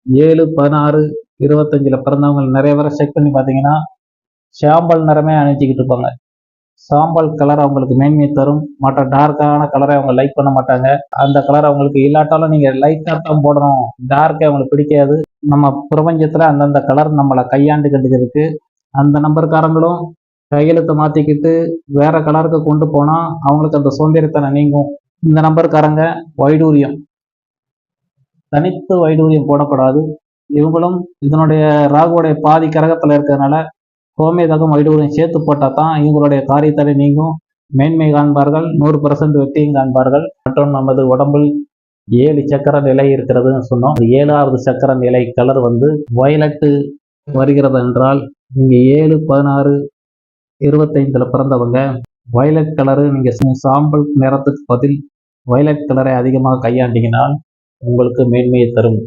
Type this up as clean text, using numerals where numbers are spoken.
7, 16, 25 பிறந்தவங்க நிறைய பேரை செக் பண்ணி பார்த்தீங்கன்னா சாம்பல் நிறமே அணிஞ்சிக்கிட்டு இருப்பாங்க. சாம்பல் கலர் அவங்களுக்கு மேன்மையை தரும். மற்ற டார்க்கான கலரை அவங்க லைக் பண்ண மாட்டாங்க. அந்த கலர் அவங்களுக்கு இல்லாட்டாலும் நீங்கள் லைட்டாக தான் போடணும், டார்க்கே அவங்களுக்கு பிடிக்காது. நம்ம பிரபஞ்சத்தில் அந்தந்த கலர் நம்மளை கையாண்டுக்கிட்டு இருக்கு. அந்த நம்பர்காரங்களும் கையெழுத்தை மாற்றிக்கிட்டு வேற கலருக்கு கொண்டு போனால் அவங்களுக்கு அந்த சோம்பேறித்தனம் நீங்கும். இந்த நம்பர்காரங்க வைடூரியம், தனித்து வைடூரியம் போடக்கூடாது. இவங்களும் இதனுடைய ராகுவோடைய பாதி கரகத்தில் இருக்கிறதுனால கோமேதகம் வைடூரியம் சேர்த்து போட்டால் தான் இவங்களுடைய காரியத்தடை நீங்கும், மேன்மை காண்பார்கள், 100% வெற்றியும் காண்பார்கள். மற்றும் நமது உடம்பில் 7 சக்கர நிலை இருக்கிறதுன்னு சொன்னோம். 7வது சக்கர நிலை கலர் வயலட்டு வருகிறது என்றால் நீங்க 7, 16, 25 பிறந்தவங்க வயலட் கலரு, நீங்க சாம்பல் நிறத்துக்கு பதில் வயலட் கலரை அதிகமாக கையாண்டினால் உங்களுக்கு மேன்மையை தரும்.